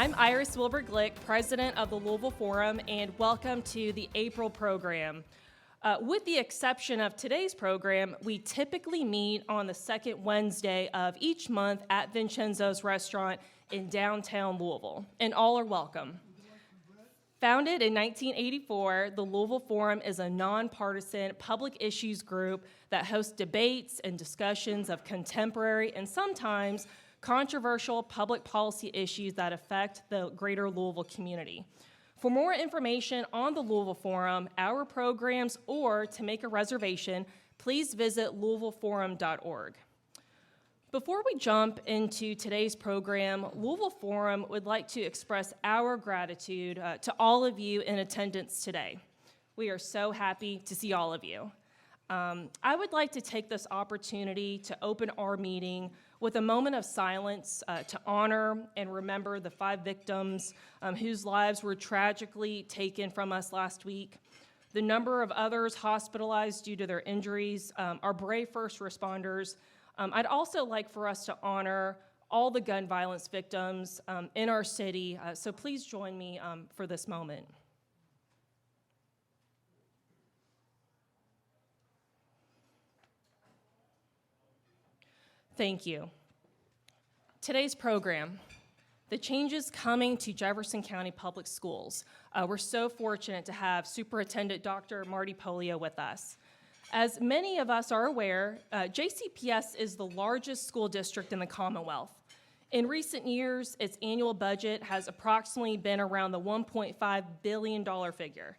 I'm Iris Wilbur-Glick, president of the Louisville Forum, and welcome to the April program. With the exception of today's program, we typically meet on the second Wednesday of each month at Vincenzo's Restaurant in downtown Louisville, and all are welcome. Founded in 1984, the Louisville Forum is a nonpartisan public issues group that hosts debates and discussions of contemporary and sometimes controversial public policy issues that affect the greater Louisville community. For more information on the Louisville Forum, our programs, or to make a reservation, please visit louisvilleforum.org. Before we jump into today's program, Louisville Forum would like to express our gratitude to all of you in attendance today. We are so happy to see all of you. I would like to take this opportunity to open our meeting with a moment of silence to honor and remember the 5 victims whose lives were tragically taken from us last week, the number of others hospitalized due to their injuries, our brave first responders. I'd also like for us to honor all the gun violence victims in our city, so please join me for this moment. Thank you. Today's program, the changes coming to Jefferson County Public Schools. We're so fortunate to have Superintendent Dr. Marty Pollio with us. As many of us are aware, JCPS is the largest school district in the Commonwealth. In recent years, its annual budget has approximately been around the $1.5 billion figure.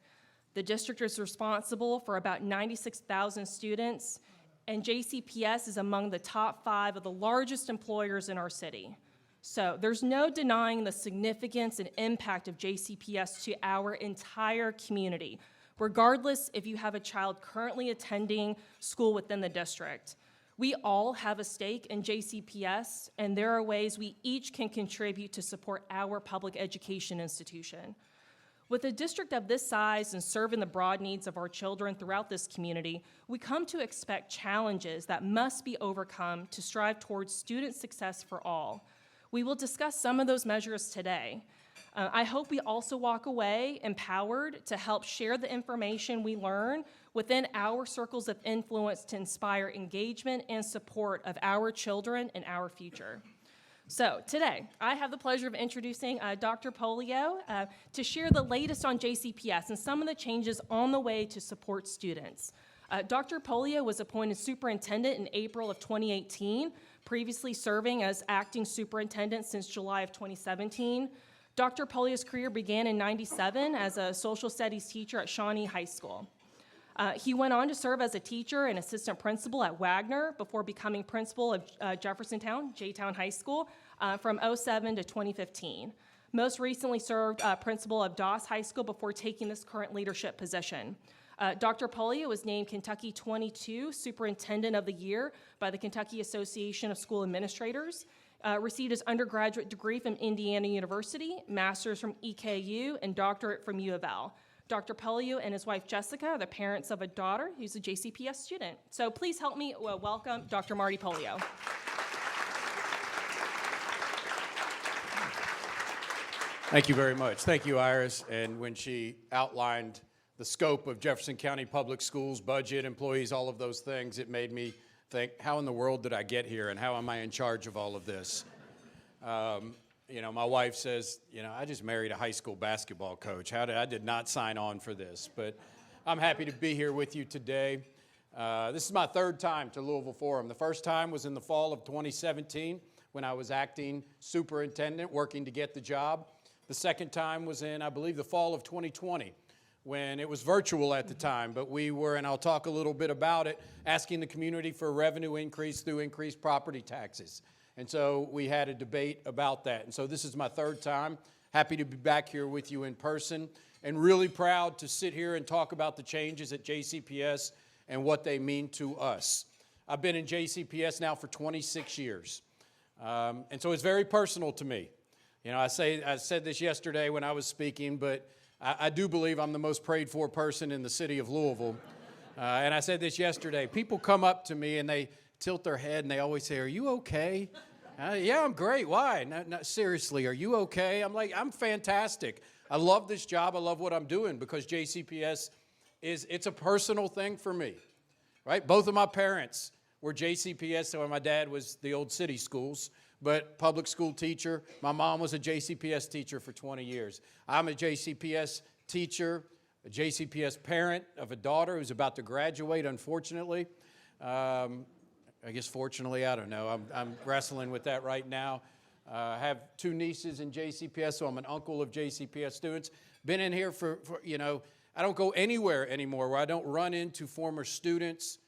The district is responsible for about 96,000 students, and JCPS is among the top 5 of the largest employers in our city. So there's no denying the significance and impact of JCPS to our entire community, regardless if you have a child currently attending school within the district. We all have a stake in JCPS, and there are ways we each can contribute to support our public education institution. With a district of this size and serving the broad needs of our children throughout this community, we come to expect challenges that must be overcome to strive towards student success for all. We will discuss some of those measures today. I hope we also walk away empowered to help share the information we learn within our circles of influence to inspire engagement and support of our children and our future. So today, I have the pleasure of introducing Dr. Pollio to share the latest on JCPS and some of the changes on the way to support students. Dr. Pollio was appointed superintendent in April of 2018, previously serving as acting superintendent since July of 2017. Dr. Pollio's career began in '97 as a social studies teacher at Shawnee High School. He went on to serve as a teacher and assistant principal at Wagner before becoming principal of Jeffersontown, J-Town High School, from '07 to 2015. Most recently served principal of Doss High School before taking this current leadership position. Dr. Pollio was named Kentucky 22 Superintendent of the Year by the Kentucky Association of School Administrators, received his undergraduate degree from Indiana University, master's from EKU, and doctorate from U of L. Dr. Pollio and his wife Jessica are the parents of a daughter who's a JCPS student. So please help me welcome Dr. Marty Pollio. Thank you very much. Thank you, Iris. And when she outlined the scope of Jefferson County Public Schools, budget, employees, all of those things, it made me think, how in the world did I get here and how am I in charge of all of this? You know, my wife says, you know, I just married a high school basketball coach. I did not sign on for this, but I'm happy to be here with you today. This is my 3rd time to Louisville Forum. The first time was in the fall of 2017 when I was acting superintendent working to get the job. The second time was in, I believe, the fall of 2020 when it was virtual at the time, but we were, and I'll talk a little bit about it, asking the community for a revenue increase through increased property taxes. And so we had a debate about that. And so this is my 3rd time. Happy to be back here with you in person and really proud to sit here and talk about the changes at JCPS and what they mean to us. I've been in JCPS now for 26 years. And so it's very personal to me. You know, I said this yesterday when I was speaking, but I do believe I'm the most prayed for person in the city of Louisville. And I said this yesterday. People come up to me and they tilt their head and they always say, "Are you okay?" Yeah, I'm great. Why? Seriously, are you okay? I'm like, I'm fantastic. I love this job. I love what I'm doing because JCPS it's a personal thing for me, right? Both of my parents were JCPS, so my dad was the old city schools, but public school teacher. My mom was a JCPS teacher for 20 years. I'm a JCPS teacher, a JCPS parent of a daughter who's about to graduate, unfortunately. I guess fortunately, I don't know. I'm wrestling with that right now. I have two nieces in JCPS, so I'm an uncle of JCPS students. Been in here for I don't go anywhere anymore where I don't run into former students,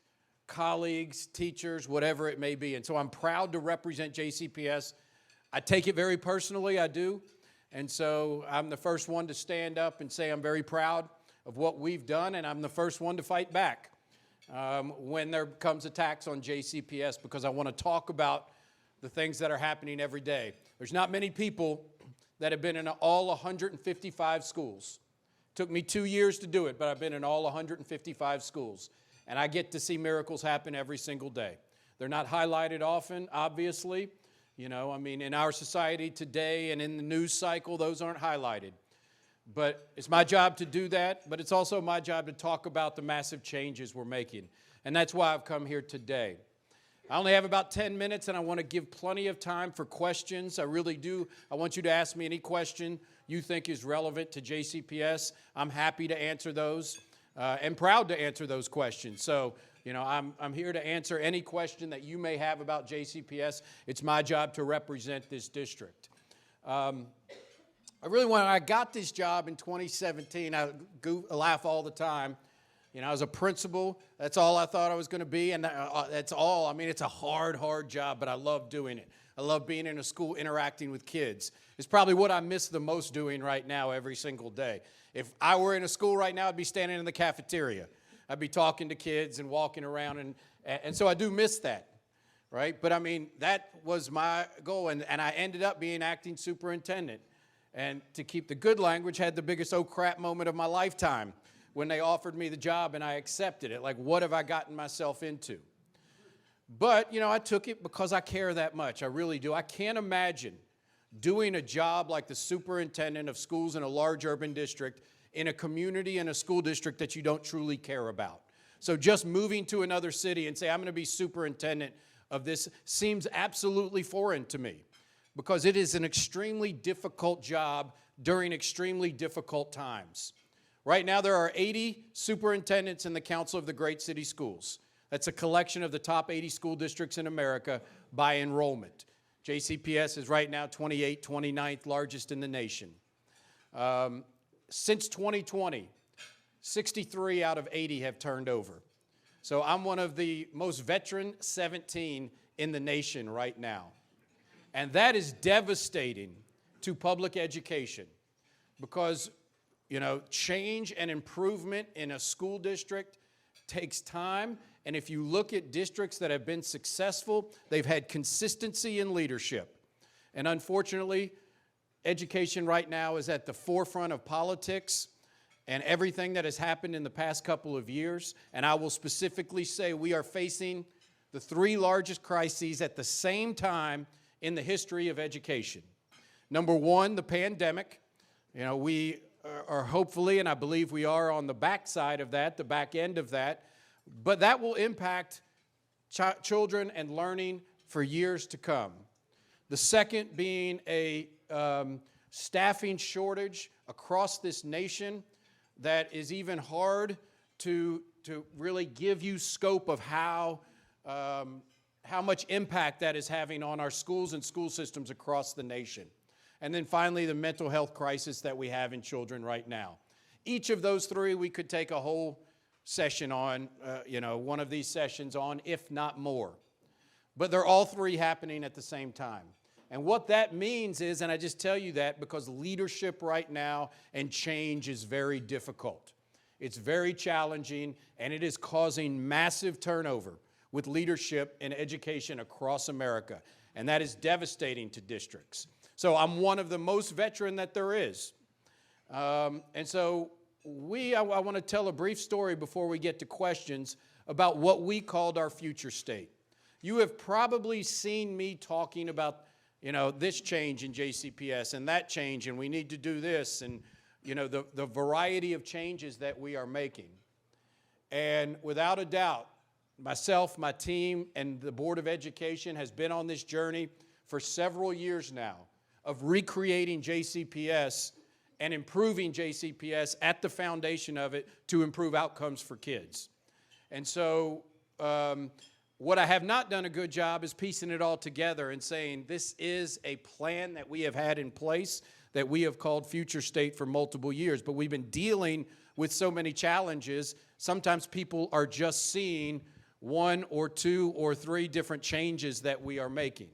colleagues, teachers, whatever it may be. And so I'm proud to represent JCPS. I take it very personally, I do. And so I'm the first one to stand up and say I'm very proud of what we've done, and I'm the first one to fight back when there comes attacks on JCPS, because I want to talk about the things that are happening every day. There's not many people that have been in all 155 schools. It took me 2 years to do it, but I've been in all 155 schools. And I get to see miracles happen every single day. They're not highlighted often, obviously. In our society today and in the news cycle, those aren't highlighted. But it's my job to do that, but it's also my job to talk about the massive changes we're making. And that's why I've come here today. I only have about 10 minutes, and I want to give plenty of time for questions. I really do. I want you to ask me any question you think is relevant to JCPS. I'm happy to answer those and proud to answer those questions. So, I'm here to answer any question that you may have about JCPS. It's my job to represent this district. When I got this job in 2017, I laugh all the time. I was a principal. That's all I thought I was going to be, and that's all. It's a hard job, but I love doing it. I love being in a school interacting with kids. It's probably what I miss the most doing right now every single day. If I were in a school right now, I'd be standing in the cafeteria. I'd be talking to kids and walking around, and so I do miss that, right? But, that was my goal, and I ended up being acting superintendent. And to keep the good language, had the biggest oh crap moment of my lifetime when they offered me the job and I accepted it. Like, what have I gotten myself into? But, I took it because I care that much. I really do. I can't imagine doing a job like the superintendent of schools in a large urban district in a community and a school district that you don't truly care about. So just moving to another city and say, I'm going to be superintendent of this seems absolutely foreign to me, because it is an extremely difficult job during extremely difficult times. Right now, there are 80 superintendents in the Council of the Great City Schools. That's a collection of the top 80 school districts in America by enrollment. JCPS is right now 29th largest in the nation. Since 2020, 63 out of 80 have turned over. So I'm one of the most veteran 17 in the nation right now. And that is devastating to public education because, change and improvement in a school district takes time. And if you look at districts that have been successful, they've had consistency in leadership. And unfortunately, education right now is at the forefront of politics and everything that has happened in the past couple of years. And I will specifically say we are facing the three largest crises at the same time in the history of education. Number one, the pandemic. We are hopefully, and I believe we are on the backside of that, the back end of that, but that will impact children and learning for years to come. The second being a staffing shortage across this nation that is even hard to really give you scope of how much impact that is having on our schools and school systems across the nation. And then finally, the mental health crisis that we have in children right now. Each of those three, we could take a whole session on, one of these sessions on, if not more. But they're all three happening at the same time. And what that means is, and I just tell you that because leadership right now and change is very difficult. It's very challenging, and it is causing massive turnover with leadership in education across America. And that is devastating to districts. So I'm one of the most veteran that there is. And so I want to tell a brief story before we get to questions about what we called our future state. you have probably seen me talking about, this change in JCPS and that change, and we need to do this, and, the variety of changes that we are making. And without a doubt, myself, my team, and the Board of Education has been on this journey for several years now of recreating JCPS and improving JCPS at the foundation of it to improve outcomes for kids. And so what I have not done a good job is piecing it all together and saying this is a plan that we have had in place that we have called Future State for multiple years. But we've been dealing with so many challenges. Sometimes people are just seeing one or two or three different changes that we are making.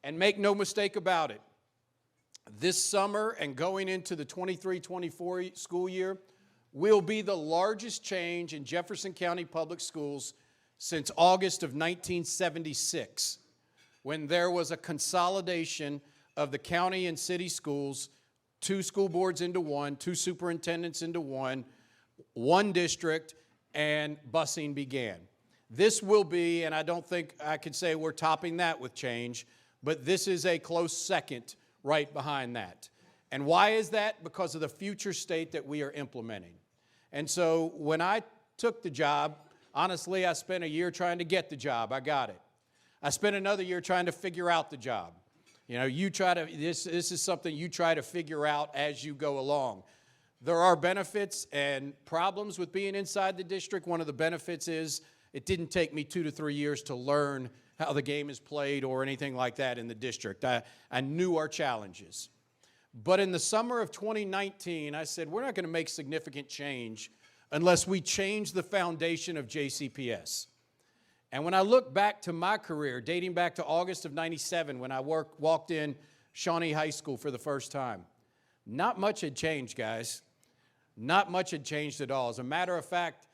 And make no mistake about it, this summer and going into the 23-24 school year will be the largest change in Jefferson County Public Schools since August of 1976, when there was a consolidation of the county and city schools, 2 school boards into 1, 2 superintendents into 1, 1 district, and busing began. This will be, and I don't think I could say we're topping that with change, but this is a close second right behind that. And why is that? Because of the future state that we are implementing. And so when I took the job, honestly, I spent a year trying to get the job. I got it. I spent another year trying to figure out the job. This is something you try to figure out as you go along. There are benefits and problems with being inside the district. One of the benefits is it didn't take me 2 to 3 years to learn how the game is played or anything like that in the district. I knew our challenges. But in the summer of 2019, I said, we're not going to make significant change unless we change the foundation of JCPS. And when I look back to my career, dating back to August of '97, when I walked in Shawnee High School for the first time, not much had changed, guys. Not much had changed at all. As a matter of fact,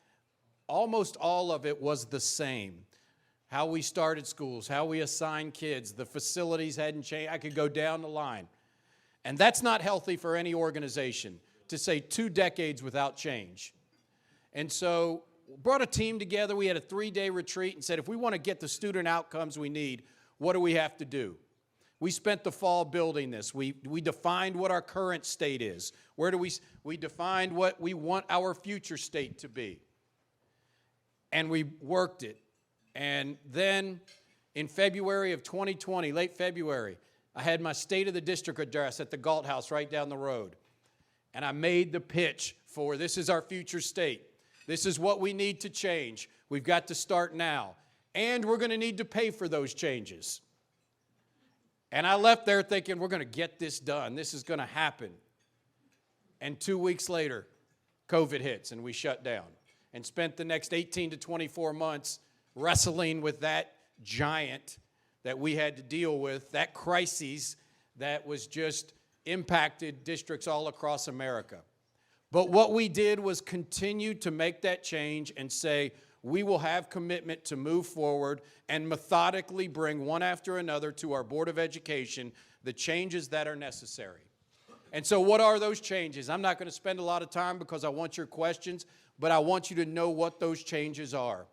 almost all of it was the same. How we started schools, how we assigned kids, the facilities hadn't changed. I could go down the line. And that's not healthy for any organization, to say 2 decades without change. And so brought a team together. We had a 3-day retreat and said, if we want to get the student outcomes we need, what do we have to do? We spent the fall building this. We defined what our current state is. We defined what we want our future state to be. And we worked it. And then in February of 2020, late February, I had my State of the District address at the Galt House right down the road. And I made the pitch for this is our future state. This is what we need to change. We've got to start now. And we're going to need to pay for those changes. And I left there thinking, we're going to get this done. This is going to happen. And 2 weeks later, COVID hits and we shut down and spent the next 18 to 24 months wrestling with that giant that we had to deal with, that crisis that was just impacted districts all across America. But what we did was continue to make that change and say, we will have commitment to move forward and methodically bring one after another to our Board of Education the changes that are necessary. And so what are those changes? I'm not going to spend a lot of time because I want your questions, but I want you to know what those changes are.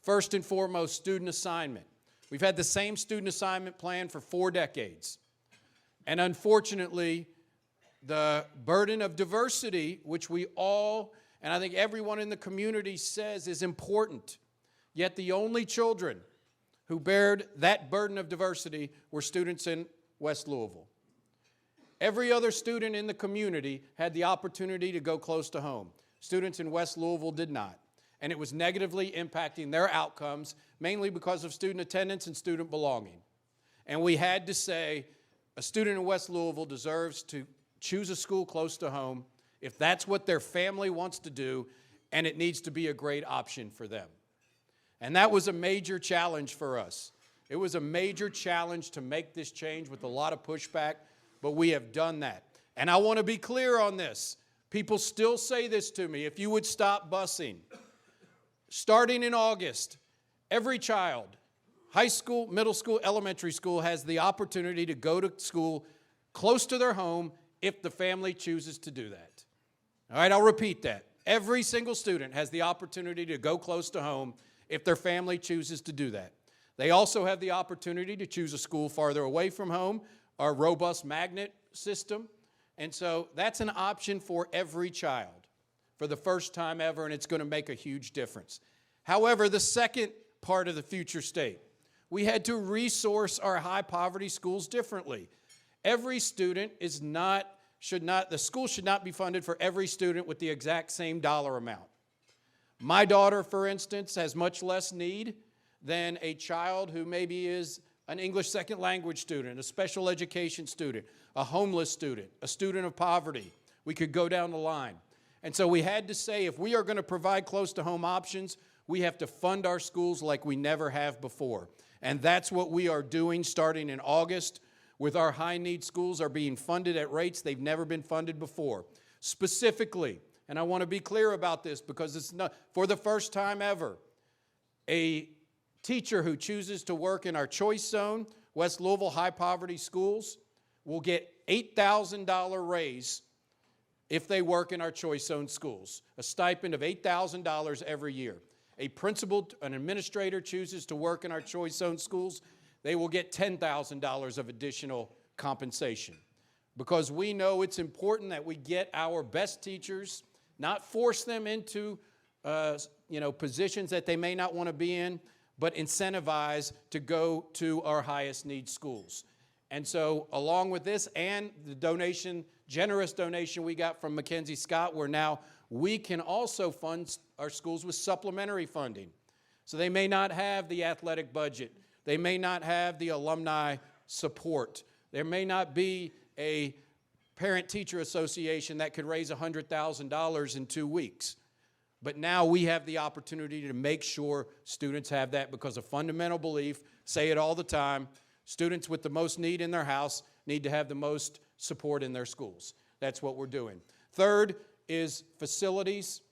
First and foremost, student assignment. We've had the same student assignment plan for 4 decades. And unfortunately, the burden of diversity, which we all, and I think everyone in the community says is important, yet the only children who bared that burden of diversity were students in West Louisville. Every other student in the community had the opportunity to go close to home. Students in West Louisville did not. And it was negatively impacting their outcomes, mainly because of student attendance and student belonging. And we had to say, a student in West Louisville deserves to choose a school close to home if that's what their family wants to do, and it needs to be a great option for them. And that was a major challenge for us. It was a major challenge to make this change with a lot of pushback, but we have done that. And I want to be clear on this. People still say this to me, if you would stop busing. Starting in August, every child, high school, middle school, elementary school, has the opportunity to go to school close to their home if the family chooses to do that. All right, I'll repeat that. Every single student has the opportunity to go close to home if their family chooses to do that. They also have the opportunity to choose a school farther away from home, our robust magnet system. And so that's an option for every child for the first time ever, and it's going to make a huge difference. However, the second part of the future state, we had to resource our high poverty schools differently. Every student the school should not be funded for every student with the exact same dollar amount. My daughter, for instance, has much less need than a child who maybe is an English second language student, a special education student, a homeless student, a student of poverty. We could go down the line. And so we had to say, if we are going to provide close to home options, we have to fund our schools like we never have before. And that's what we are doing starting in August, with our high need schools are being funded at rates they've never been funded before. Specifically, and I want to be clear about this because it's not, for the first time ever, a teacher who chooses to work in our choice zone, West Louisville high poverty schools, will get $8,000 raise if they work in our choice zone schools, a stipend of $8,000 every year. A principal, an administrator chooses to work in our choice zone schools, they will get $10,000 of additional compensation. Because we know it's important that we get our best teachers, not force them into positions that they may not want to be in, but incentivize to go to our highest need schools. And so along with this and the generous donation we got from Mackenzie Scott, where now we can also fund our schools with supplementary funding. So they may not have the athletic budget. They may not have the alumni support. There may not be a parent-teacher association that could raise $100,000 in 2 weeks. But now we have the opportunity to make sure students have that, because a fundamental belief, say it all the time, students with the most need in their house need to have the most support in their schools. That's what we're doing. Third is facilities.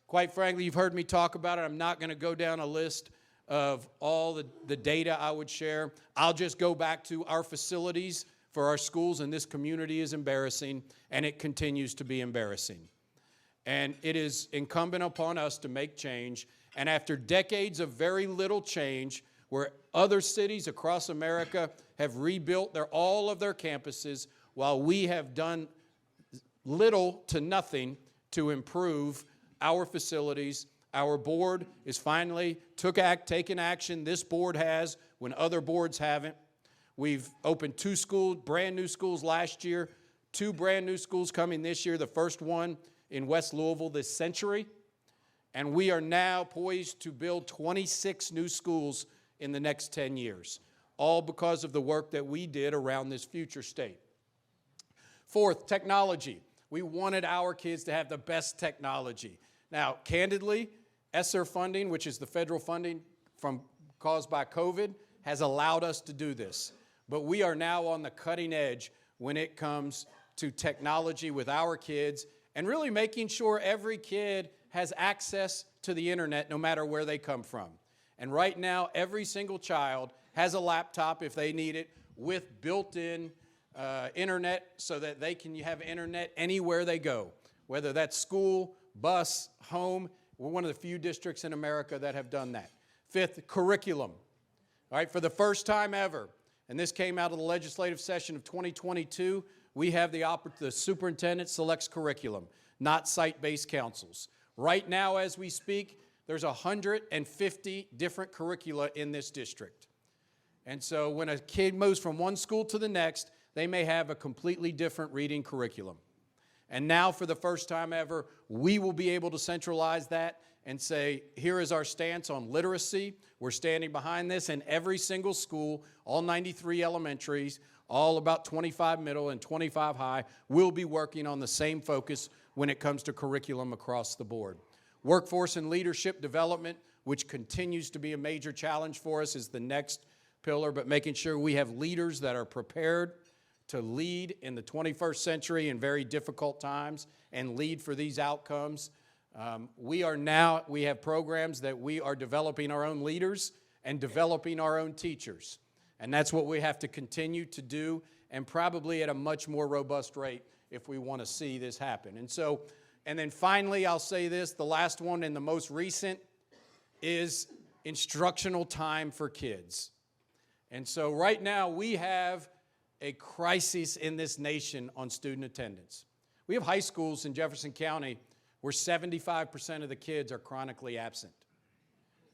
Quite frankly, you've heard me talk about it. I'm not going to go down a list of all the data I would share. I'll just go back to our facilities for our schools in this community is embarrassing, and it continues to be embarrassing. And it is incumbent upon us to make change. And after decades of very little change, where other cities across America have rebuilt all of their campuses, while we have done little to nothing to improve our facilities, our board is finally taken action. This board has when other boards haven't. We've opened 2 brand new schools last year, 2 brand new schools coming this year, the first one in West Louisville this century. And we are now poised to build 26 new schools in the next 10 years, all because of the work that we did around this future state. Fourth, technology. We wanted our kids to have the best technology. Now, candidly, ESSER funding, which is the federal funding caused by COVID, has allowed us to do this. But we are now on the cutting edge when it comes to technology with our kids, and really making sure every kid has access to the internet no matter where they come from. And right now, every single child has a laptop if they need it with built-in internet, so that they can have internet anywhere they go, whether that's school, bus, home. We're one of the few districts in America that have done that. Fifth, curriculum. All right, for the first time ever, and this came out of the legislative session of 2022, we have the superintendent selects curriculum, not site-based councils. Right now, as we speak, there's 150 different curricula in this district. And so when a kid moves from one school to the next, they may have a completely different reading curriculum. And now, for the first time ever, we will be able to centralize that and say, here is our stance on literacy. We're standing behind this, and every single school, all 93 elementaries, all about 25 middle and 25 high, will be working on the same focus when it comes to curriculum across the board. Workforce and leadership development, which continues to be a major challenge for us, is the next pillar, but making sure we have leaders that are prepared to lead in the 21st century in very difficult times and lead for these outcomes. We have programs that we are developing our own leaders and developing our own teachers. And that's what we have to continue to do, and probably at a much more robust rate if we want to see this happen. And then finally, I'll say this, the last one and the most recent is instructional time for kids. And so right now we have a crisis in this nation on student attendance. We have high schools in Jefferson County where 75% of the kids are chronically absent.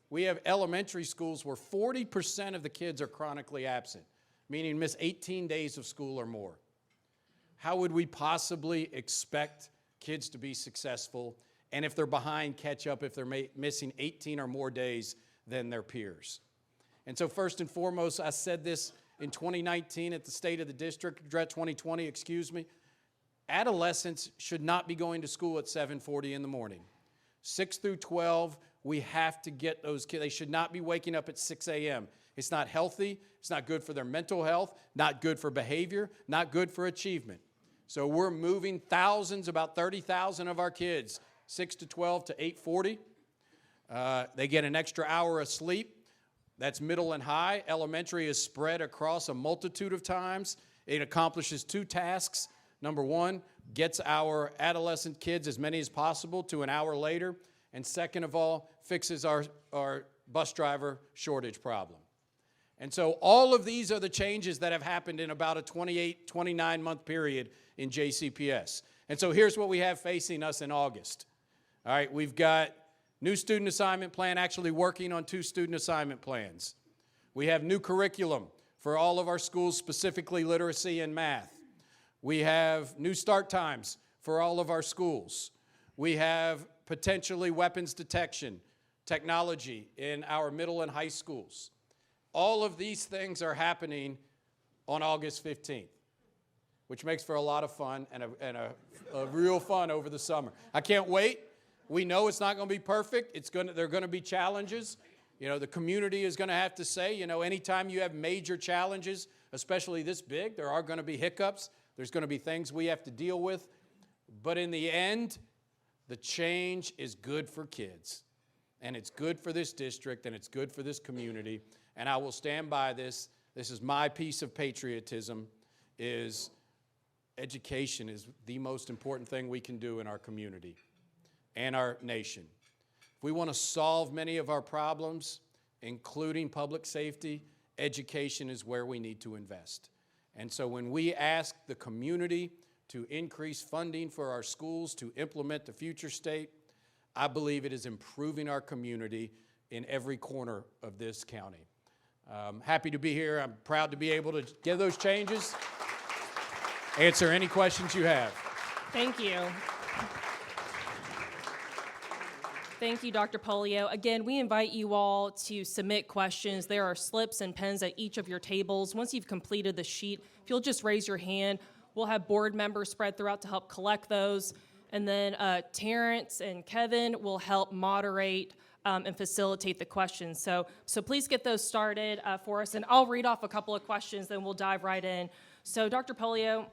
We have elementary schools where 40% of the kids are chronically absent, meaning miss 18 days of school or more. How would we possibly expect kids to be successful, and if they're behind, catch up if they're missing 18 or more days than their peers? And so first and foremost, I said this in 2019 at the State of the District, 2020, excuse me, adolescents should not be going to school at 7:40 in the morning. 6 through 12, we have to get those kids. They should not be waking up at 6 a.m. It's not healthy. It's not good for their mental health, not good for behavior, not good for achievement. So we're moving thousands, about 30,000 of our kids, 6 to 12 to 8:40. They get an extra hour of sleep. That's middle and high. Elementary is spread across a multitude of times. It accomplishes two tasks. Number one, gets our adolescent kids, as many as possible, to an hour later. And second of all, fixes our bus driver shortage problem. And so all of these are the changes that have happened in about a 28, 29-month period in JCPS. And so here's what we have facing us in August. All right, we've got new student assignment plan, actually working on 2 student assignment plans. We have new curriculum for all of our schools, specifically literacy and math. We have new start times for all of our schools. We have potentially weapons detection technology in our middle and high schools. All of these things are happening on August 15th, which makes for a lot of fun and a real fun over the summer. I can't wait. We know it's not going to be perfect. There are going to be challenges. You know, the community is going to have to say, you know, anytime you have major challenges, especially this big, there are going to be hiccups. There's going to be things we have to deal with. But in the end, the change is good for kids. And it's good for this district, and it's good for this community. And I will stand by this. This is my piece of patriotism, is education is the most important thing we can do in our community and our nation. If we want to solve many of our problems, including public safety, education is where we need to invest. And so when we ask the community to increase funding for our schools to implement the future state, I believe it is improving our community in every corner of this county. Happy to be here. I'm proud to be able to give those changes. Answer any questions you have. Thank you. Thank you, Dr. Pollio. Again, we invite you all to submit questions. There are slips and pens at each of your tables. Once you've completed the sheet, if you'll just raise your hand, we'll have board members spread throughout to help collect those. And then Terrence and Kevin will help moderate and facilitate the questions. So please get those started for us. And I'll read off a couple of questions, then we'll dive right in. So Dr. Pollio,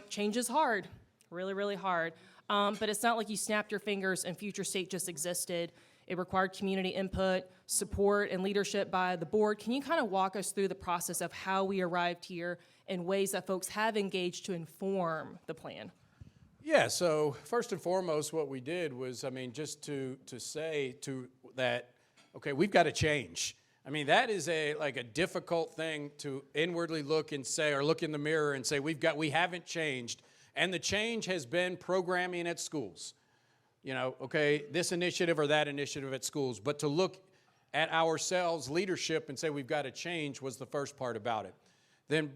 change is hard, really, really hard. But it's not like you snapped your fingers and future state just existed. It required community input, support, and leadership by the board. Can you kind of walk us through the process of how we arrived here and ways that folks have engaged to inform the plan? Yeah, so first and foremost, what we did was, just to say that, okay, we've got to change. That is like a difficult thing to inwardly look and say, or look in the mirror and say, we haven't changed. And the change has been programming at schools. Okay, this initiative or that initiative at schools. But to look at ourselves, leadership, and say we've got to change was the first part about it. Then,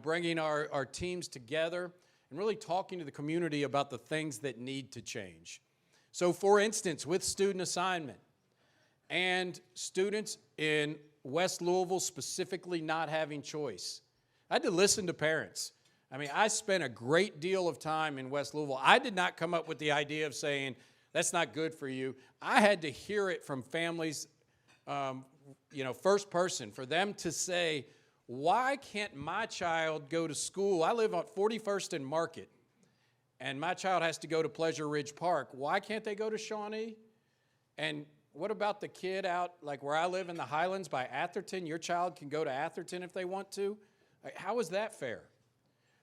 bringing our teams together and really talking to the community about the things that need to change. So, for instance, with student assignment and students in West Louisville specifically not having choice, I had to listen to parents. I spent a great deal of time in West Louisville. I did not come up with the idea of saying, that's not good for you. I had to hear it from families, first person, for them to say, why can't my child go to school? I live on 41st and Market, and my child has to go to Pleasure Ridge Park. Why can't they go to Shawnee? And what about the kid out, like where I live in the Highlands by Atherton? Your child can go to Atherton if they want to. How is that fair?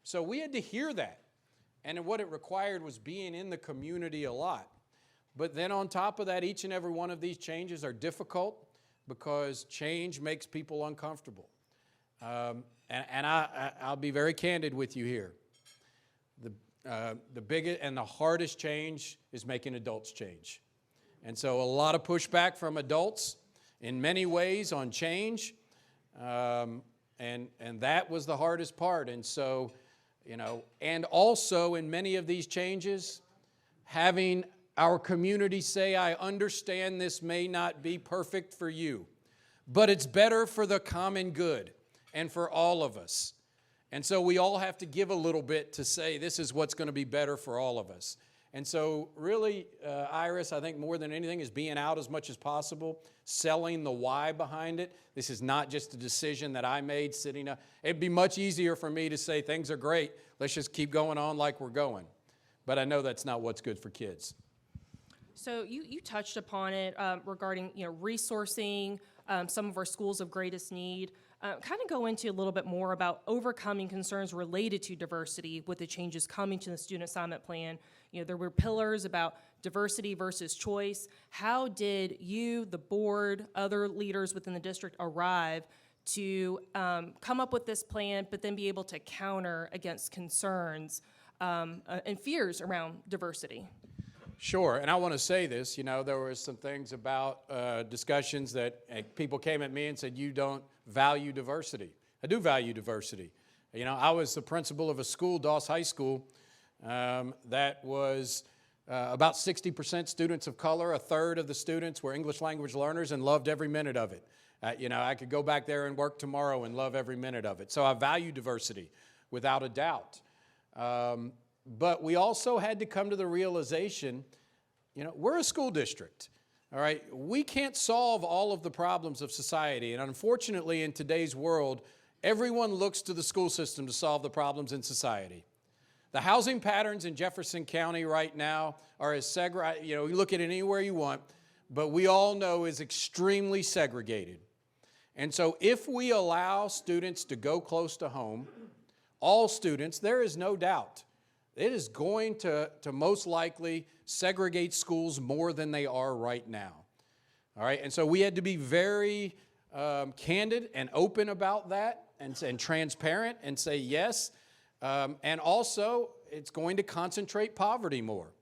So we had to hear that. And what it required was being in the community a lot. But then on top of that, each and every one of these changes are difficult. because change makes people uncomfortable. I'll be very candid with you here. The biggest and the hardest change is making adults change. And so a lot of pushback from adults in many ways on change, and that was the hardest part. And so, and also in many of these changes, having our community say, I understand this may not be perfect for you, but it's better for the common good and for all of us. And so we all have to give a little bit to say this is what's going to be better for all of us. And so really, Iris, I think more than anything is being out as much as possible, selling the why behind it. This is not just a decision that I made sitting up. It'd be much easier for me to say things are great, let's just keep going on like we're going. But I know that's not what's good for kids. So you touched upon it regarding resourcing some of our schools of greatest need. Kind of go into a little bit more about overcoming concerns related to diversity with the changes coming to the student assignment plan. There were pillars about diversity versus choice. How did you, the board, other leaders within the district arrive to come up with this plan, but then be able to counter against concerns and fears around diversity? Sure, and I want to say this, there were some things about discussions that people came at me and said, you don't value diversity. I do value diversity. I was the principal of a school, Doss High School, that was about 60% students of color. A third of the students were English language learners and loved every minute of it. I could go back there and work tomorrow and love every minute of it. So I value diversity without a doubt. But we also had to come to the realization, we're a school district, all right? We can't solve all of the problems of society. And unfortunately, in today's world, everyone looks to the school system to solve the problems in society. The housing patterns in Jefferson County right now are as segregated, you look at it anywhere you want, but we all know is extremely segregated. And so if we allow students to go close to home, all students, there is no doubt, it is going to most likely segregate schools more than they are right now. All right, and so we had to be very candid and open about that and transparent and say yes. And also, it's going to concentrate poverty more.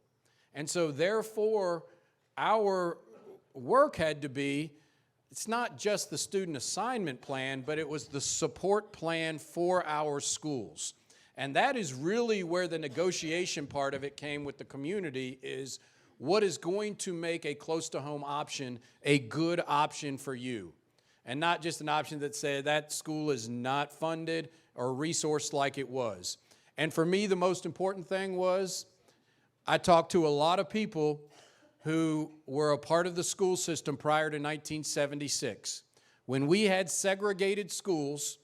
And so therefore, our work had to be, it's not just the student assignment plan, but it was the support plan for our schools. And that is really where the negotiation part of it came with the community, is what is going to make a close-to-home option a good option for you. And not just an option that said that school is not funded or resourced like it was. And for me, the most important thing was I talked to a lot of people who were a part of the school system prior to 1976. When we had segregated schools,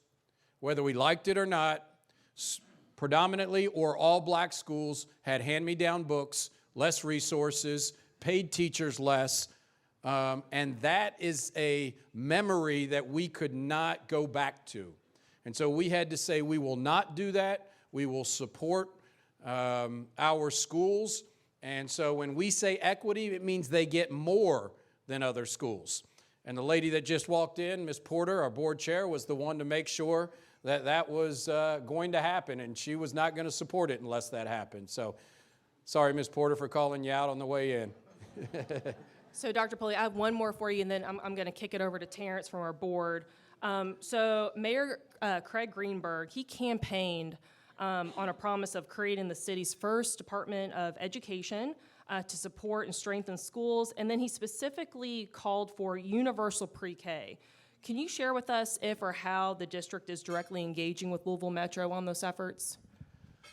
whether we liked it or not, predominantly or all black schools had hand-me-down books, less resources, paid teachers less, and that is a memory that we could not go back to. And so we had to say we will not do that. We will support our schools. And so when we say equity, it means they get more than other schools. And the lady that just walked in, Ms. Porter, our board chair, was the one to make sure that that was going to happen, and she was not going to support it unless that happened. So sorry, Ms. Porter, for calling you out on the way in. So, Dr. Pollio, I have one more for you, and then I'm going to kick it over to Terrence from our board. So Mayor Craig Greenberg, he campaigned on a promise of creating the city's first Department of Education to support and strengthen schools, and then he specifically called for universal pre-K. Can you share with us if or how the district is directly engaging with Louisville Metro on those efforts?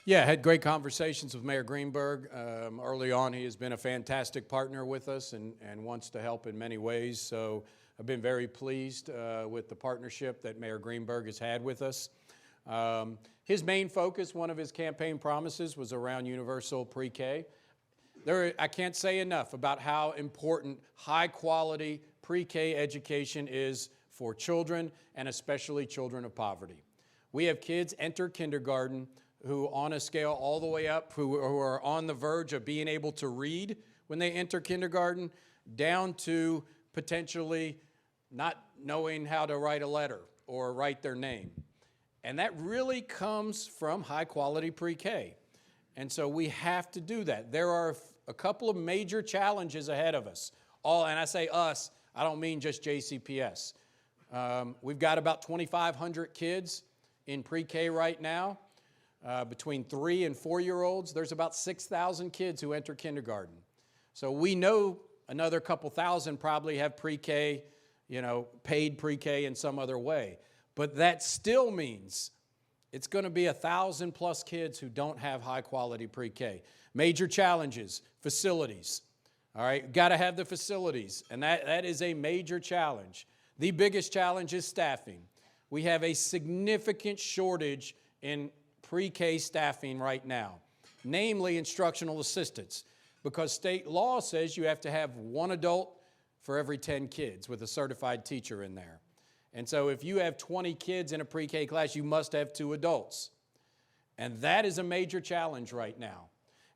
Yeah, I had great conversations with Mayor Greenberg. Early on, he has been a fantastic partner with us and wants to help in many ways. So I've been very pleased with the partnership that Mayor Greenberg has had with us. His main focus, one of his campaign promises, was around universal pre-K. I can't say enough about how important high-quality pre-K education is for children, and especially children of poverty. We have kids enter kindergarten who, on a scale all the way up, who are on the verge of being able to read when they enter kindergarten, down to potentially not knowing how to write a letter or write their name. And that really comes from high-quality pre-K. And so we have to do that. There are a couple of major challenges ahead of us. And I say us, I don't mean just JCPS. We've got about 2,500 kids in pre-K right now. Between 3 and 4-year-olds, there's about 6,000 kids who enter kindergarten. So we know another couple thousand probably have pre-K, paid pre-K in some other way. But that still means it's going to be 1,000 plus kids who don't have high quality pre-K. Major challenges, facilities. All right, got to have the facilities, and that is a major challenge. The biggest challenge is staffing. We have a significant shortage in pre-K staffing right now, namely instructional assistants, because state law says you have to have 1 adult for every 10 kids with a certified teacher in there. And so if you have 20 kids in a pre-K class, you must have 2 adults. And that is a major challenge right now.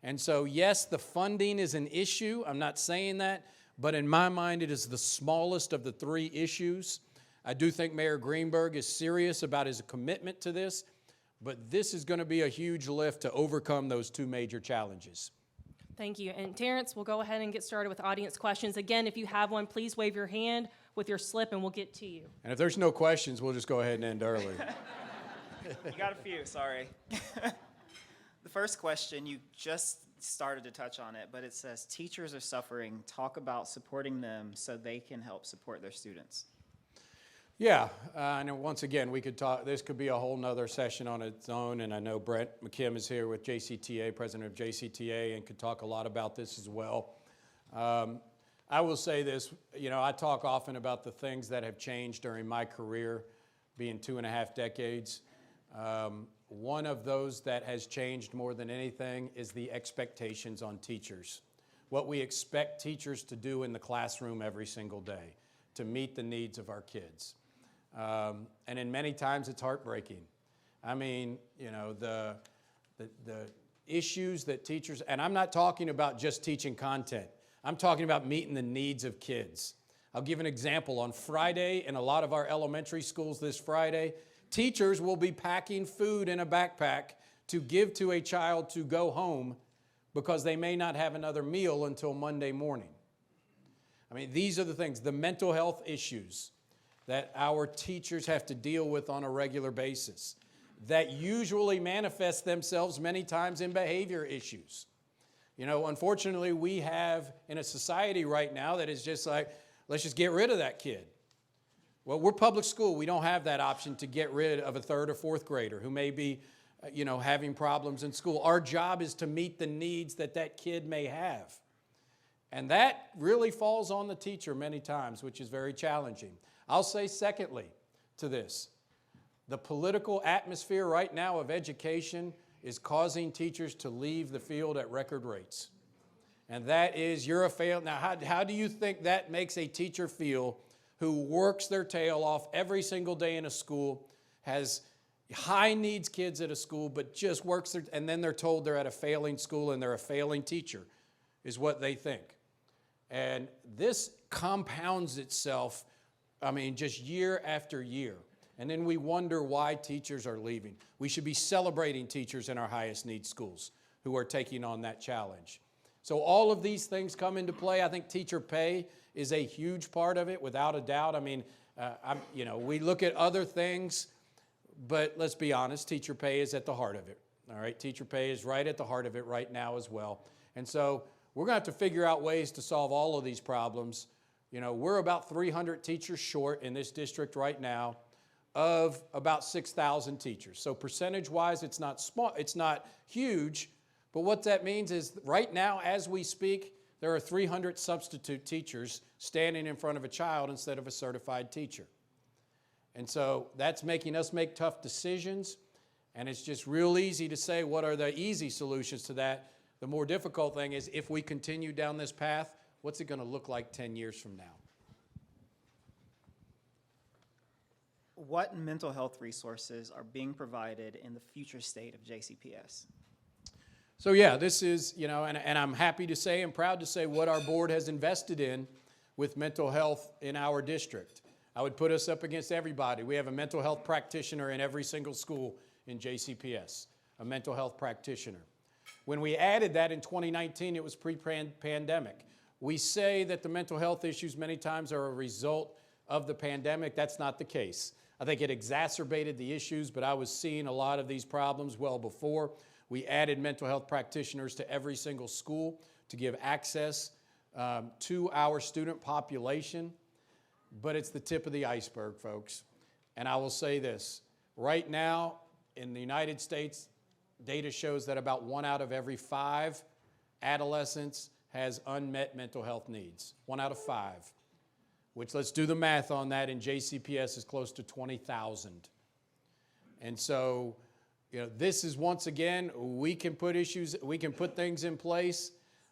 And so yes, the funding is an issue. I'm not saying that, but in my mind, it is the smallest of the 3 issues. I do think Mayor Greenberg is serious about his commitment to this, but this is going to be a huge lift to overcome those 2 major challenges. Thank you. And Terrence, we'll go ahead and get started with audience questions. Again, if you have one, please wave your hand with your slip and we'll get to you. And if there's no questions, we'll just go ahead and end early. You got a few, sorry. The first question, you just started to touch on it, but it says teachers are suffering. Talk about supporting them so they can help support their students. Yeah, and once again, we could talk, this could be a whole nother session on its own, and I know Brent McKim is here with JCTA, president of JCTA, and could talk a lot about this as well. I will say this, I talk often about the things that have changed during my career, being 2.5 decades. One of those that has changed more than anything is the expectations on teachers. What we expect teachers to do in the classroom every single day to meet the needs of our kids. And in many times it's heartbreaking. I mean, the issues that teachers, and I'm not talking about just teaching content. I'm talking about meeting the needs of kids. I'll give an example. On Friday, in a lot of our elementary schools this Friday, teachers will be packing food in a backpack to give to a child to go home because they may not have another meal until Monday morning. I mean, these are the things, the mental health issues that our teachers have to deal with on a regular basis that usually manifest themselves many times in behavior issues. Unfortunately, we have in a society right now that is just like, let's just get rid of that kid. Well, we're public school. We don't have that option to get rid of a 3rd or 4th grader who may be, having problems in school. Our job is to meet the needs that kid may have. And that really falls on the teacher many times, which is very challenging. I'll say secondly to this, the political atmosphere right now of education is causing teachers to leave the field at record rates. And that is, you're a fail. Now, how do you think that makes a teacher feel who works their tail off every single day in a school, has high needs kids at a school, but just works and then they're told they're at a failing school and they're a failing teacher, is what they think. And this compounds itself, just year after year. And then we wonder why teachers are leaving. We should be celebrating teachers in our highest need schools who are taking on that challenge. So all of these things come into play. I think teacher pay is a huge part of it, without a doubt. We look at other things, but let's be honest, teacher pay is at the heart of it. All right, teacher pay is right at the heart of it right now as well. And so we're going to have to figure out ways to solve all of these problems. We're about 300 teachers short in this district right now of about 6,000 teachers. So percentage-wise, it's not small, it's not huge, but what that means is right now, as we speak, there are 300 substitute teachers standing in front of a child instead of a certified teacher. And so that's making us make tough decisions, and it's just real easy to say what are the easy solutions to that. The more difficult thing is, if we continue down this path, what's it going to look like 10 years from now? What mental health resources are being provided in the future state of JCPS? So yeah, this is, and I'm happy to say and proud to say what our board has invested in with mental health in our district. I would put us up against everybody. We have a mental health practitioner in every single school in JCPS, a mental health practitioner. When we added that in 2019, it was pre-pandemic. We say that the mental health issues many times are a result of the pandemic. That's not the case. I think it exacerbated the issues, but I was seeing a lot of these problems well before. We added mental health practitioners to every single school to give access to our student population, but it's the tip of the iceberg, folks. And I will say this, right now in the United States, data shows that about 1 out of every 5 adolescents has unmet mental health needs. 1 out of 5, which, let's do the math on that, in JCPS is close to 20,000. And so, this is, once again, we can put things in place,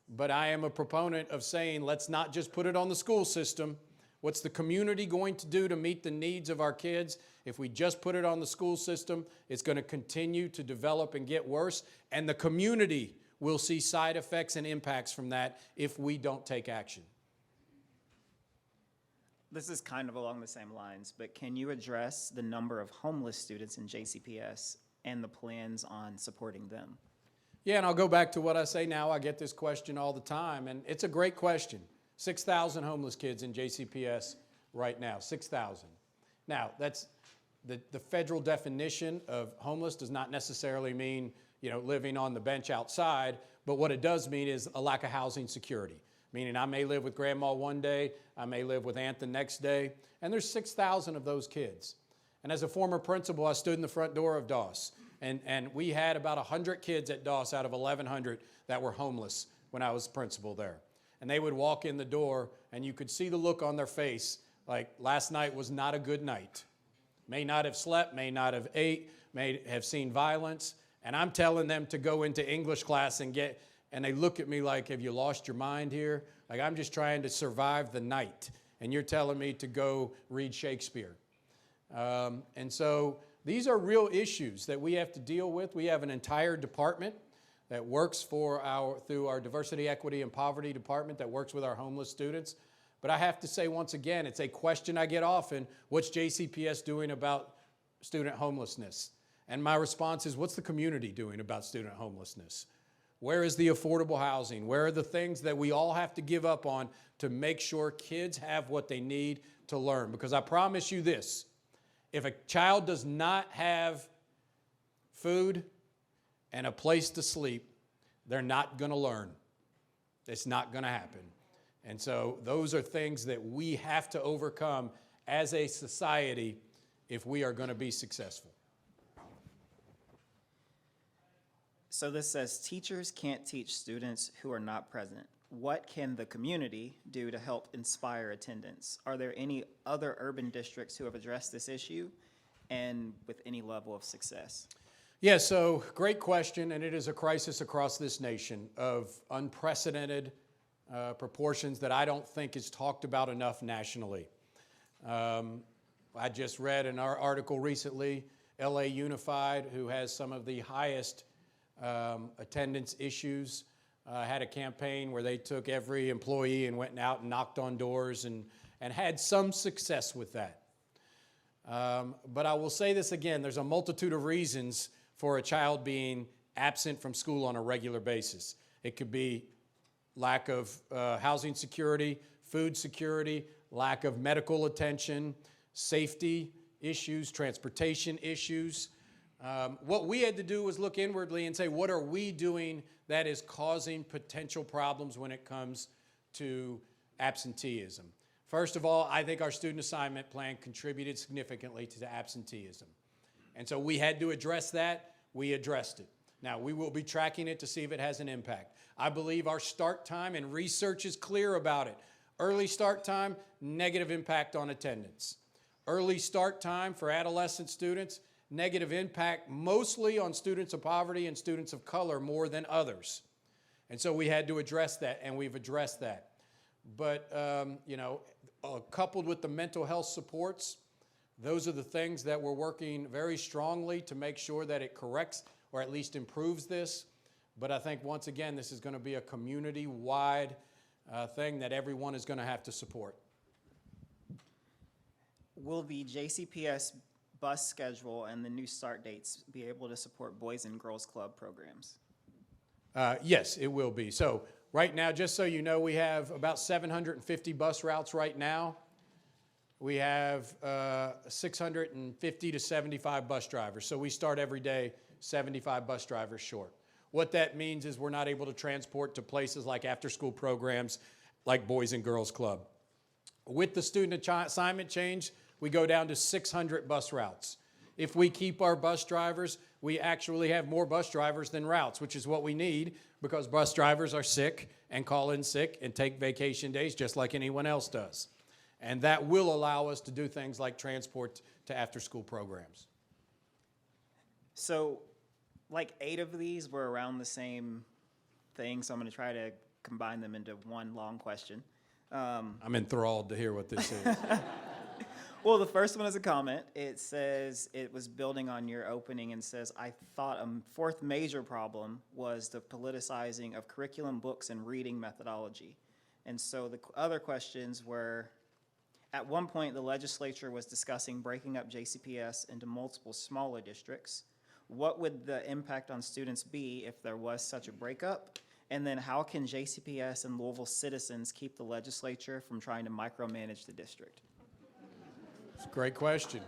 but I am a proponent of saying, let's not just put it on the school system. What's the community going to do to meet the needs of our kids? If we just put it on the school system, it's going to continue to develop and get worse, and the community will see side effects and impacts from that if we don't take action. This is kind of along the same lines, but can you address the number of homeless students in JCPS and the plans on supporting them? Yeah, and I'll go back to what I say now. I get this question all the time, and it's a great question. 6,000 homeless kids in JCPS right now, 6,000. Now, that's the federal definition of homeless does not necessarily mean, living on the bench outside, but what it does mean is a lack of housing security, meaning I may live with grandma one day, I may live with aunt the next day, and there's 6,000 of those kids. And as a former principal, I stood in the front door of DOS, and we had about 100 kids at DOS out of 1,100 that were homeless when I was principal there. And they would walk in the door, and you could see the look on their face, like last night was not a good night. May not have slept, may not have ate, may have seen violence, and I'm telling them to go into English class and they look at me like, have you lost your mind here? Like, I'm just trying to survive the night, and you're telling me to go read Shakespeare. And so these are real issues that we have to deal with. We have an entire department that works through our Diversity, Equity, and Poverty department that works with our homeless students. But I have to say, once again, it's a question I get often, what's JCPS doing about student homelessness? And my response is, what's the community doing about student homelessness? Where is the affordable housing? Where are the things that we all have to give up on to make sure kids have what they need to learn? Because I promise you this, if a child does not have food and a place to sleep, they're not going to learn. It's not going to happen. And so those are things that we have to overcome as a society if we are going to be successful. So this says teachers can't teach students who are not present. What can the community do to help inspire attendance? Are there any other urban districts who have addressed this issue and with any level of success? Yeah, so great question, and it is a crisis across this nation of unprecedented proportions that I don't think is talked about enough nationally. I just read in our article recently, LA Unified, who has some of the highest attendance issues, had a campaign where they took every employee and went out and knocked on doors and had some success with that. But I will say this again, there's a multitude of reasons for a child being absent from school on a regular basis. It could be lack of housing security, food security, lack of medical attention, safety issues, transportation issues. What we had to do was look inwardly and say, what are we doing that is causing potential problems when it comes to absenteeism? First of all, I think our student assignment plan contributed significantly to the absenteeism. And so we had to address that. We addressed it. Now, we will be tracking it to see if it has an impact. I believe our start time, and research is clear about it. Early start time, negative impact on attendance. Early start time for adolescent students, negative impact mostly on students of poverty and students of color more than others. And so we had to address that, and we've addressed that. But, coupled with the mental health supports, those are the things that we're working very strongly to make sure that it corrects or at least improves this. But I think, once again, this is going to be a community-wide thing that everyone is going to have to support. will the JCPS bus schedule and the new start dates be able to support Boys and Girls Club programs? Yes, it will be. So right now, just so you know, we have about 750 bus routes right now. We have 650 to 75 bus drivers. So we start every day 75 bus drivers short. What that means is we're not able to transport to places like after-school programs like Boys and Girls Club. With the student assignment change, we go down to 600 bus routes. If we keep our bus drivers, we actually have more bus drivers than routes, which is what we need because bus drivers are sick and call in sick and take vacation days just like anyone else does. And that will allow us to do things like transport to after-school programs. So, like 8 of these were around the same thing, so I'm going to try to combine them into one long question. I'm enthralled to hear what this is. Well, the first one is a comment. It says, it was building on your opening and says, I thought a fourth major problem was the politicizing of curriculum, books, and reading methodology. And so the other questions were, at one point, the legislature was discussing breaking up JCPS into multiple smaller districts. What would the impact on students be if there was such a breakup? And then how can JCPS and Louisville citizens keep the legislature from trying to micromanage the district? It's a great question.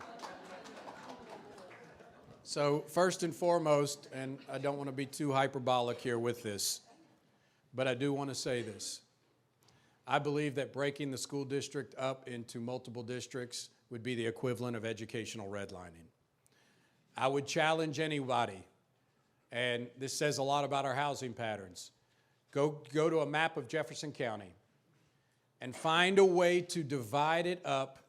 So first and foremost, and I don't want to be too hyperbolic here with this, but I do want to say this. I believe that breaking the school district up into multiple districts would be the equivalent of educational redlining. I would challenge anybody, and this says a lot about our housing patterns. Go to a map of Jefferson County and find a way to divide it up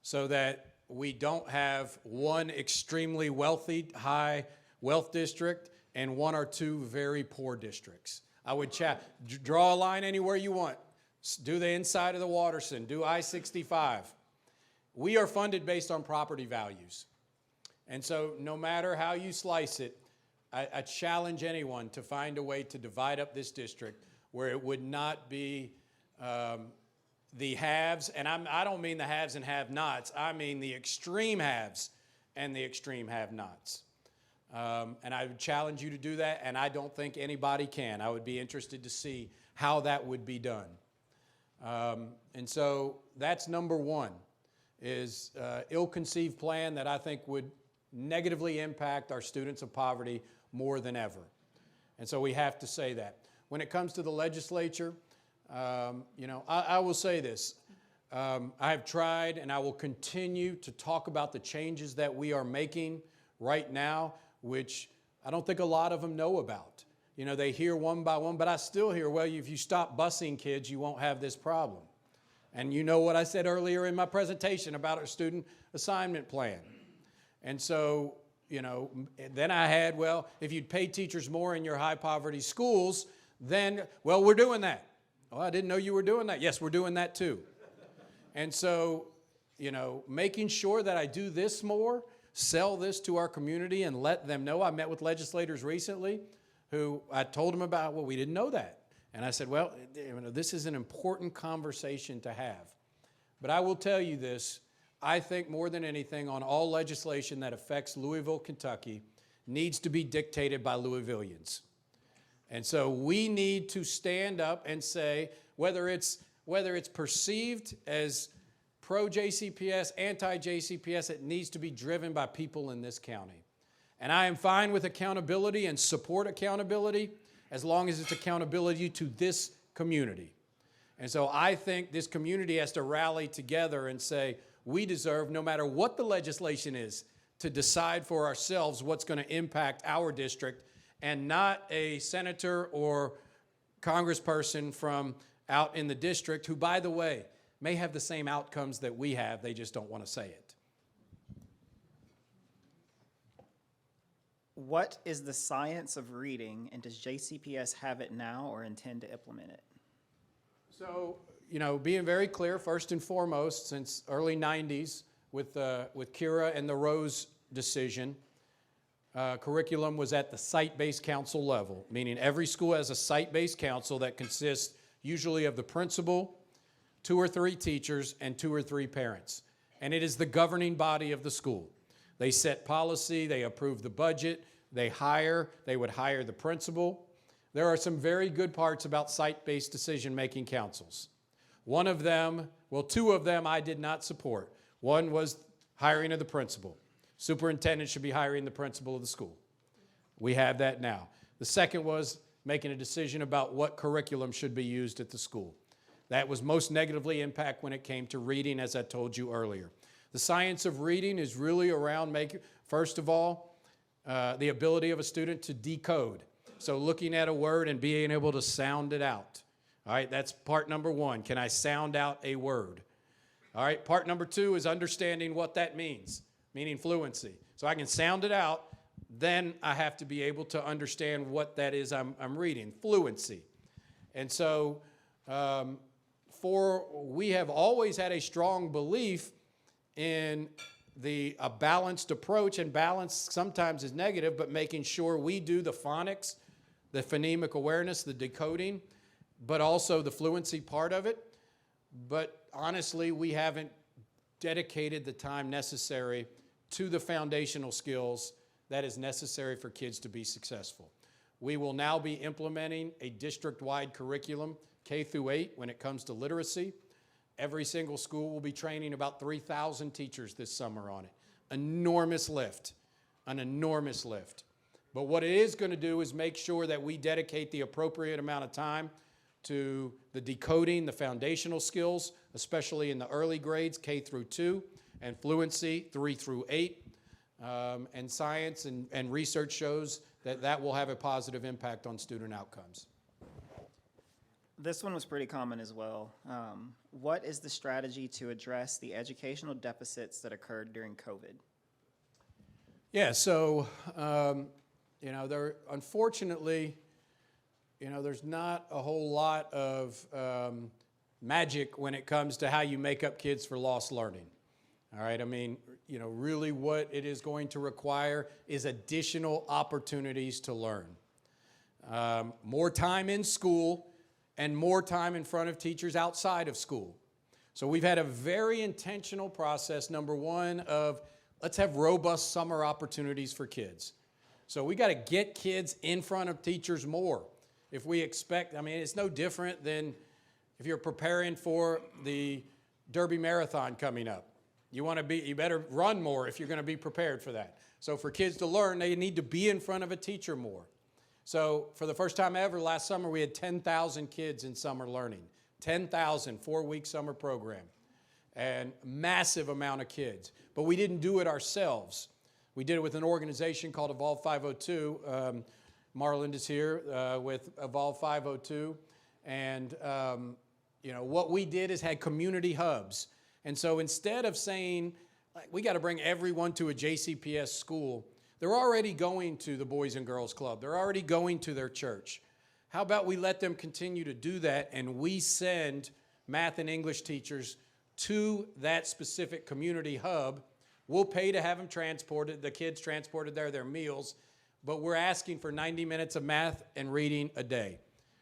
so that we don't have one extremely wealthy, high wealth district and one or two very poor districts. I would draw a line anywhere you want. Do the inside of the Waterson, do I-65. We are funded based on property values. And so no matter how you slice it, I challenge anyone to find a way to divide up this district where it would not be the haves, and I don't mean the haves and have-nots, I mean the extreme haves and the extreme have-nots. And I would challenge you to do that, and I don't think anybody can. I would be interested to see how that would be done. And so that's number one, is ill-conceived plan that I think would negatively impact our students of poverty more than ever. And so we have to say that. When it comes to the legislature, I will say this. I have tried and I will continue to talk about the changes that we are making right now, which I don't think a lot of them know about. You know, they hear one by one, but I still hear, well, if you stop busing kids, you won't have this problem. And you know what I said earlier in my presentation about our student assignment plan. And so, then I had, well, if you'd pay teachers more in your high poverty schools, then, well, we're doing that. Oh, I didn't know you were doing that. Yes, we're doing that too. And so, making sure that I do this more, sell this to our community and let them know. I met with legislators recently who I told them about, well, we didn't know that. And I said, well, this is an important conversation to have. But I will tell you this, I think more than anything on all legislation that affects Louisville, Kentucky needs to be dictated by Louisvillians. And so we need to stand up and say, whether it's perceived as pro-JCPS, anti-JCPS, it needs to be driven by people in this county. And I am fine with accountability and support accountability as long as it's accountability to this community. And so I think this community has to rally together and say, we deserve, no matter what the legislation is, to decide for ourselves what's going to impact our district, and not a senator or congressperson from out in the district who, by the way, may have the same outcomes that we have. They just don't want to say it. What is the science of reading, and does JCPS have it now or intend to implement it? So, being very clear, first and foremost, since early 90s with Kira and the Rose decision, curriculum was at the site-based council level, meaning every school has a site-based council that consists usually of the principal, 2 or 3 teachers, and 2 or 3 parents. and it is the governing body of the school. They set policy, they approve the budget, they would hire the principal. There are some very good parts about site-based decision-making councils. One of them, well, two of them I did not support. One was hiring of the principal. Superintendent should be hiring the principal of the school. We have that now. The second was making a decision about what curriculum should be used at the school. That was most negatively impacted when it came to reading, as I told you earlier. The science of reading is really around first of all, the ability of a student to decode. So looking at a word and being able to sound it out. All right, that's part number one. Can I sound out a word? All right, part number two is understanding what that means, meaning fluency. So I can sound it out, then I have to be able to understand what that is I'm reading, fluency. And so we have always had a strong belief in a balanced approach, and balance sometimes is negative, but making sure we do the phonics, the phonemic awareness, the decoding, but also the fluency part of it. But honestly, we haven't dedicated the time necessary to the foundational skills that is necessary for kids to be successful. We will now be implementing a district-wide curriculum, K through 8, when it comes to literacy. Every single school will be training about 3,000 teachers this summer on it. Enormous lift, an enormous lift. But what it is going to do is make sure that we dedicate the appropriate amount of time to the decoding, the foundational skills, especially in the early grades, K through 2, and fluency, 3 through 8. And science and research shows that will have a positive impact on student outcomes. This one was pretty common as well. What is the strategy to address the educational deficits that occurred during COVID? Yeah, so, unfortunately, there's not a whole lot of magic when it comes to how you make up kids for lost learning. All right, I mean, really what it is going to require is additional opportunities to learn. More time in school and more time in front of teachers outside of school. So we've had a very intentional process, number one, of let's have robust summer opportunities for kids. So we got to get kids in front of teachers more. If we expect, it's no different than if you're preparing for the Derby Marathon coming up. You better run more if you're going to be prepared for that. So for kids to learn, they need to be in front of a teacher more. So for the first time ever, last summer, we had 10,000 kids in summer learning. 10,000, 4-week summer program. And massive amount of kids. But we didn't do it ourselves. We did it with an organization called Evolve 502. Marland is here with Evolve 502. And, what we did is had community hubs. And so instead of saying, we got to bring everyone to a JCPS school, they're already going to the Boys and Girls Club. They're already going to their church. How about we let them continue to do that, and we send math and English teachers to that specific community hub. We'll pay to have them transported, the kids transported there, their meals, but we're asking for 90 minutes of math and reading a day.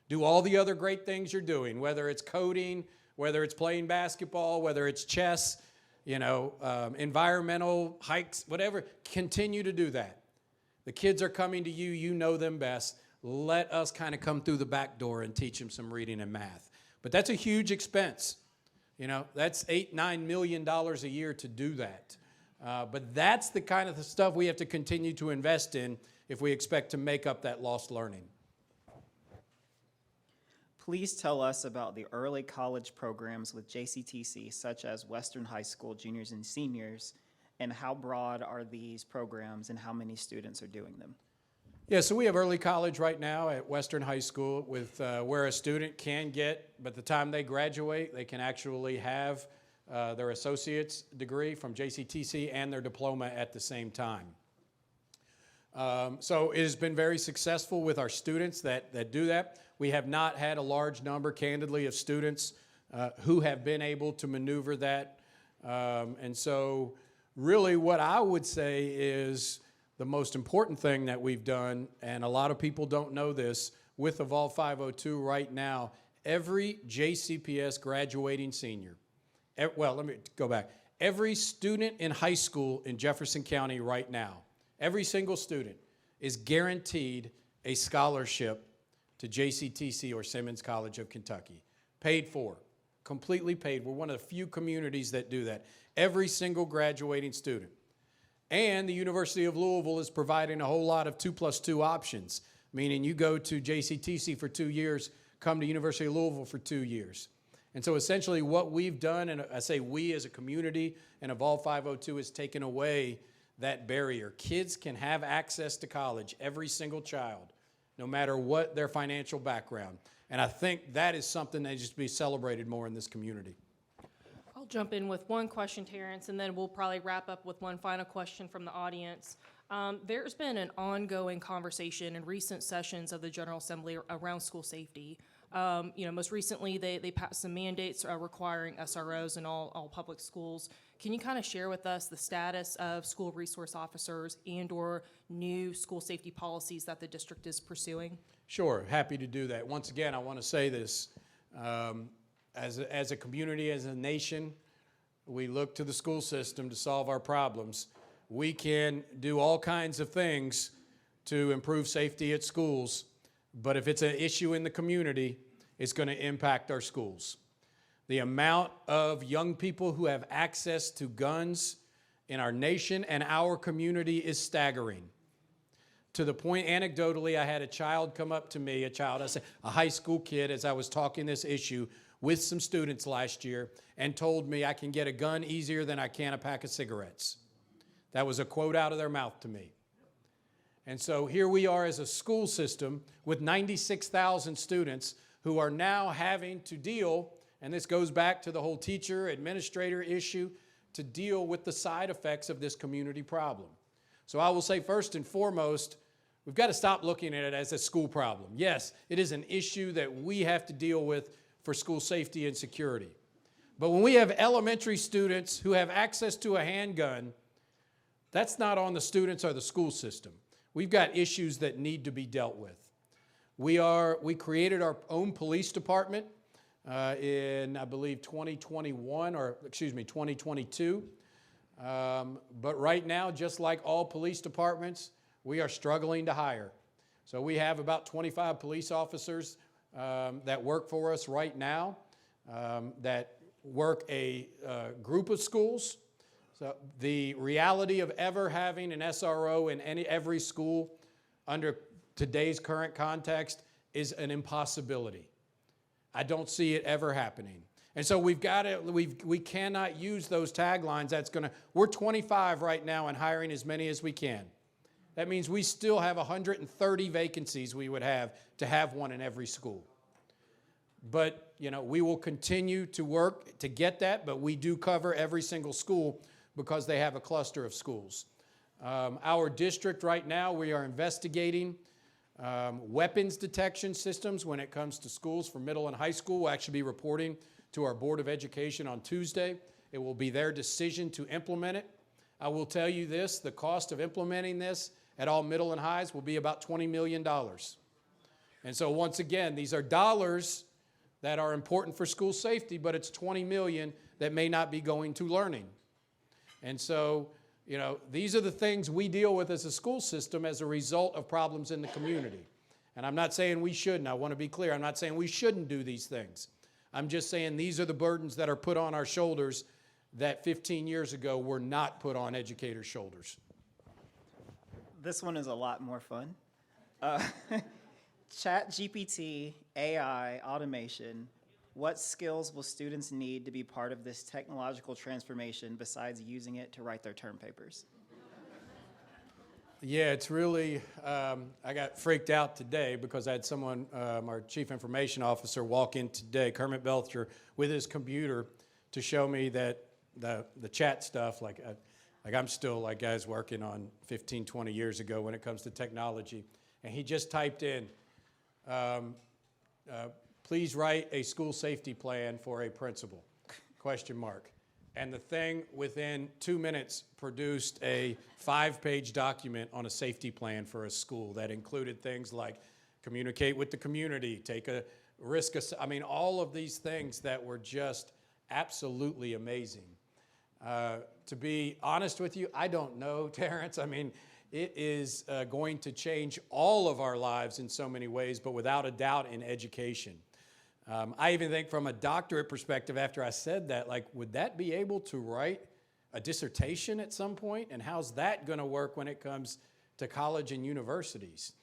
Do all the other great things you're doing, whether it's coding, whether it's playing basketball, whether it's chess, environmental hikes, whatever, continue to do that. The kids are coming to you, you know them best. Let us kind of come through the back door and teach them some reading and math. But that's a huge expense. That's $8-9 million a year to do that. But that's the kind of the stuff we have to continue to invest in if we expect to make up that lost learning. Please tell us about the early college programs with JCTC, such as Western High School juniors and seniors, and how broad are these programs and how many students are doing them? Yeah, so we have early college right now at Western High School with where a student can get, by the time they graduate, they can actually have their associate's degree from JCTC and their diploma at the same time. So it has been very successful with our students that do that. We have not had a large number, candidly, of students who have been able to maneuver that. And so really what I would say is the most important thing that we've done, and a lot of people don't know this, with Evolve 502 right now, every JCPS graduating senior, well, let me go back. Every student in high school in Jefferson County right now, every single student is guaranteed a scholarship to JCTC or Simmons College of Kentucky. Paid for, completely paid. We're one of the few communities that do that. Every single graduating student. And the University of Louisville is providing a whole lot of 2+2 options, meaning you go to JCTC for 2 years, come to University of Louisville for 2 years. And so essentially what we've done, and I say we as a community and Evolve 502, is taken away that barrier. Kids can have access to college, every single child, no matter what their financial background. And I think that is something that needs to be celebrated more in this community. I'll jump in with one question, Terrence, and then we'll probably wrap up with one final question from the audience. There's been an ongoing conversation in recent sessions of the General Assembly around school safety. Most recently, they passed some mandates requiring SROs in all public schools. Can you kind of share with us the status of school resource officers and/or new school safety policies that the district is pursuing? Sure, happy to do that. Once again, I want to say this. As a community, as a nation, we look to the school system to solve our problems. We can do all kinds of things to improve safety at schools, but if it's an issue in the community, it's going to impact our schools. The amount of young people who have access to guns in our nation and our community is staggering. To the point, anecdotally, I had a child come up to me, a high school kid, as I was talking this issue with some students last year, and told me I can get a gun easier than I can a pack of cigarettes. That was a quote out of their mouth to me. And so here we are as a school system with 96,000 students who are now having to deal, and this goes back to the whole teacher, administrator issue, to deal with the side effects of this community problem. So I will say first and foremost, we've got to stop looking at it as a school problem. Yes, it is an issue that we have to deal with for school safety and security. But when we have elementary students who have access to a handgun, that's not on the students or the school system. We've got issues that need to be dealt with. We created our own police department in, I believe, 2022. But right now, just like all police departments, we are struggling to hire. So we have about 25 police officers that work for us right now, that work a group of schools. So the reality of ever having an SRO in every school under today's current context is an impossibility. I don't see it ever happening. And so we cannot use those taglines. We're 25 right now and hiring as many as we can. That means we still have 130 vacancies we would have to have one in every school. But, we will continue to work to get that, but we do cover every single school because they have a cluster of schools. Our district right now, we are investigating weapons detection systems when it comes to schools for middle and high school. We'll actually be reporting to our Board of Education on Tuesday. It will be their decision to implement it. I will tell you this, the cost of implementing this at all middle and highs will be about $20 million. And so once again, these are dollars that are important for school safety, but it's $20 million that may not be going to learning. And so, these are the things we deal with as a school system as a result of problems in the community. And I'm not saying we shouldn't. I want to be clear. I'm not saying we shouldn't do these things. I'm just saying these are the burdens that are put on our shoulders that 15 years ago were not put on educators' shoulders. This one is a lot more fun. ChatGPT, AI, automation. What skills will students need to be part of this technological transformation besides using it to write their term papers? Yeah, it's really, I got freaked out today because I had someone, our chief information officer, walk in today, Kermit Belcher, with his computer to show me that the chat stuff, like I'm still like guys working on 15, 20 years ago when it comes to technology. And he just typed in, please write a school safety plan for a principal, ? And the thing within 2 minutes produced a 5-page document on a safety plan for a school that included things like communicate with the community, take a risk, all of these things that were just absolutely amazing. To be honest with you, I don't know, Terrence. I mean, it is going to change all of our lives in so many ways, but without a doubt in education. I even think from a doctorate perspective, after I said that, like, would that be able to write a dissertation at some point? And how's that going to work when it comes to college and universities?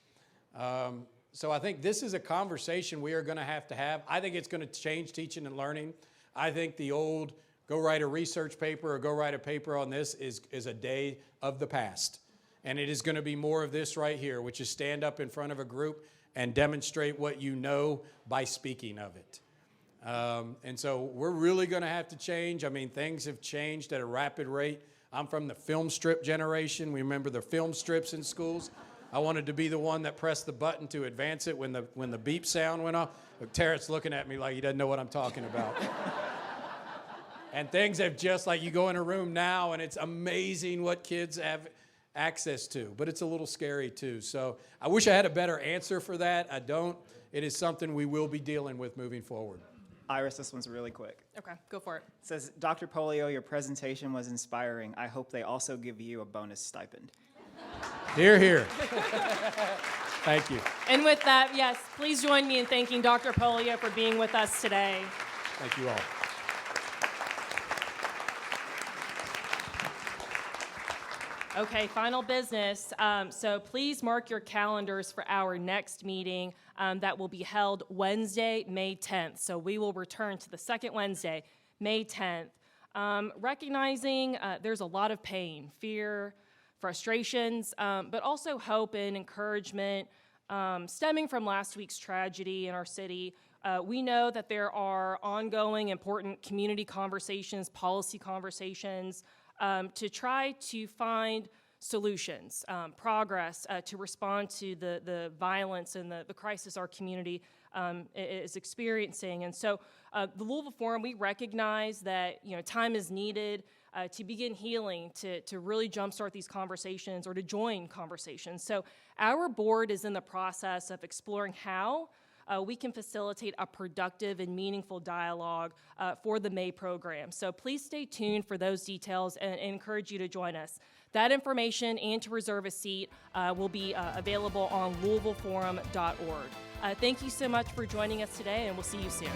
So I think this is a conversation we are going to have. I think it's going to change teaching and learning. I think the old go write a research paper or go write a paper on this is a day of the past. And it is going to be more of this right here, which is stand up in front of a group and demonstrate what you know by speaking of it. And so we're really going to have to change. I mean, things have changed at a rapid rate. I'm from the film strip generation. We remember the film strips in schools. I wanted to be the one that pressed the button to advance it when the beep sound went off. Look, Terrence's looking at me like he doesn't know what I'm talking about. And things have just, like, you go in a room now and it's amazing what kids have access to, but it's a little scary too. So I wish I had a better answer for that. I don't. It is something we will be dealing with moving forward. Iris, this one's really quick. Okay, go for it. It says, Dr. Pollio, your presentation was inspiring. I hope they also give you a bonus stipend. Hear, hear. Thank you. And with that, yes, please join me in thanking Dr. Pollio for being with us today. Thank you all. Okay, final business. So please mark your calendars for our next meeting that will be held Wednesday, May 10th. So we will return to the second Wednesday, May 10th. Recognizing there's a lot of pain, fear, frustrations, but also hope and encouragement stemming from last week's tragedy in our city. We know that there are ongoing important community conversations, policy conversations, to try to find solutions, progress to respond to the violence and the crisis our community is experiencing. And so the Louisville Forum, we recognize that time is needed to begin healing, to really jumpstart these conversations or to join conversations. So our board is in the process of exploring how we can facilitate a productive and meaningful dialogue for the May program. So please stay tuned for those details and encourage you to join us. That information and to reserve a seat will be available on louisvilleforum.org. Thank you so much for joining us today, and we'll see you soon.